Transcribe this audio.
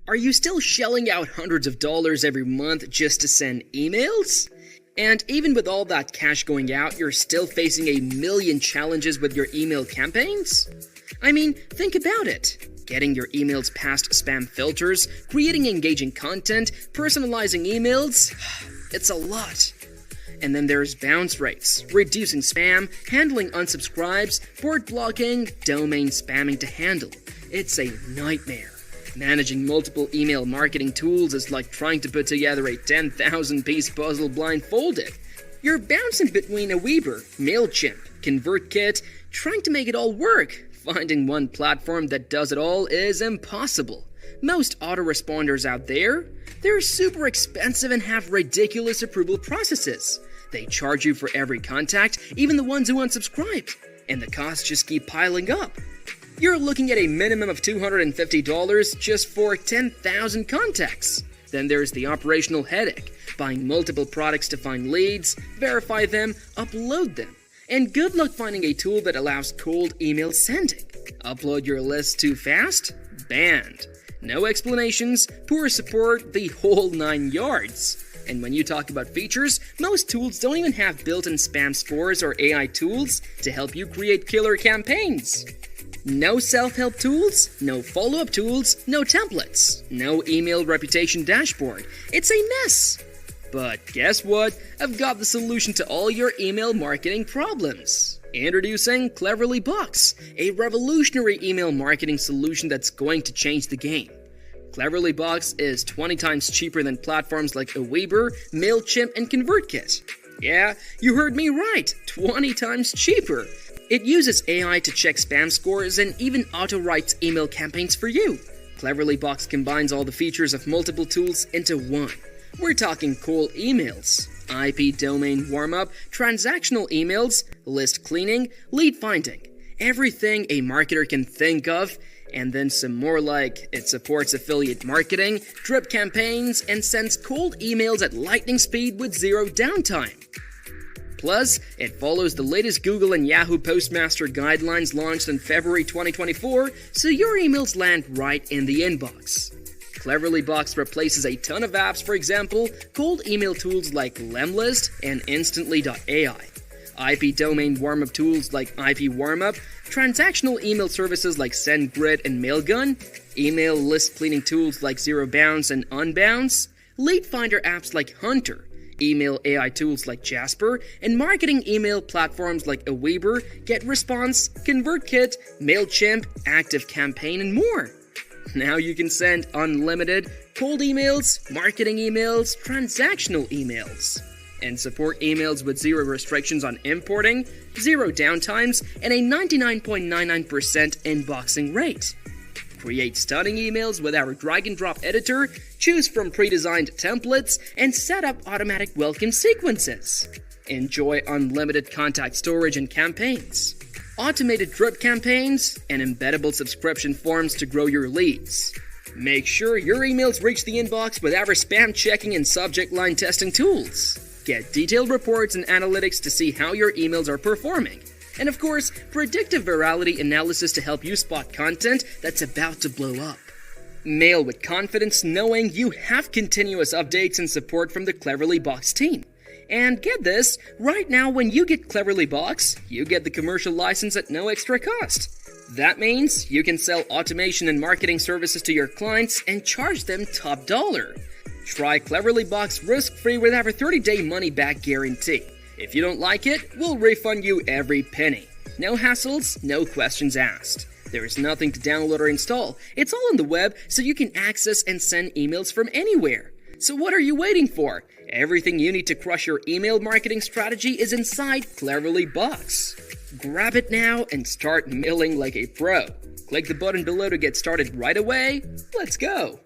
Are you still shelling out hundreds of dollars every month just to send emails? And even with all that cash going out, you're still facing a million challenges with your email campaigns? I mean, think about it. Getting your emails past spam filters, creating engaging content, personalizing emails, it's a lot. And then there's bounce rates, reducing spam, handling unsubscribes, port blocking, domain spamming to handle. It's a nightmare. Managing multiple email marketing tools is like trying to put together a 10,000-piece puzzle blindfolded. You're bouncing between Weber, MailChimp, ConvertKit, trying to make it all work. Finding one platform that does it all is impossible. Most autoresponders out there, they're super expensive and have ridiculous approval processes. They charge you for every contact, even the ones who unsubscribed, and the costs just keep piling up. You're looking at a minimum of $250 just for 10,000 contacts. Then there's the operational headache, buying multiple products to find leads, verify them, upload them. And good luck finding a tool that allows cold email sending. Upload your list too fast? Banned. No explanations, poor support, the whole 9 yards. And when you talk about features, most tools don't even have built-in spam scores or AI tools to help you create killer campaigns. No self-help tools, no follow-up tools, no templates, no email reputation dashboard. It's a mess. But guess what? I've got the solution to all your email marketing problems. Introducing CleverlyBox, a revolutionary email marketing solution that's going to change the game. CleverlyBox is 20 times cheaper than platforms like Weber, MailChimp, and ConvertKit. Yeah, you heard me right, 20 times cheaper. It uses AI to check spam scores and even auto-writes email campaigns for you. CleverlyBox combines all the features of multiple tools into one. We're talking cold emails, IP domain warm-up, transactional emails, list cleaning, lead finding, everything a marketer can think of, and then some more like it supports affiliate marketing, drip campaigns, and sends cold emails at lightning speed with zero downtime. Plus, it follows the latest Google and Yahoo Postmaster guidelines launched in February 2024, so your emails land right in the inbox. CleverlyBox replaces a ton of apps, for example, cold email tools like Lemlist and Instantly.ai, IP domain warm-up tools like IP Warmup, transactional email services like SendGrid and Mailgun, email list cleaning tools like Zero Bounce and Unbounce, lead finder apps like Hunter, email AI tools like Jasper, and marketing email platforms like Weber, GetResponse, ConvertKit, MailChimp, ActiveCampaign, and more. Now you can send unlimited cold emails, marketing emails, transactional emails, and support emails with zero restrictions on importing, zero downtimes, and a 99.99% inboxing rate. Create stunning emails with our drag-and-drop editor, choose from pre-designed templates, and set up automatic welcome sequences. Enjoy unlimited contact storage and campaigns, automated drip campaigns, and embeddable subscription forms to grow your leads. Make sure your emails reach the inbox with our spam checking and subject line testing tools. Get detailed reports and analytics to see how your emails are performing. And of course, predictive virality analysis to help you spot content that's about to blow up. Mail with confidence knowing you have continuous updates and support from the CleverlyBox team. And get this, right now when you get CleverlyBox, you get the commercial license at no extra cost. That means you can sell automation and marketing services to your clients and charge them top dollar. Try CleverlyBox risk-free with our 30-day money-back guarantee. If you don't like it, we'll refund you every penny. No hassles, no questions asked. There is nothing to download or install. It's all on the web, so you can access and send emails from anywhere. So what are you waiting for? Everything you need to crush your email marketing strategy is inside CleverlyBox. Grab it now and start mailing like a pro. Click the button below to get started right away. Let's go!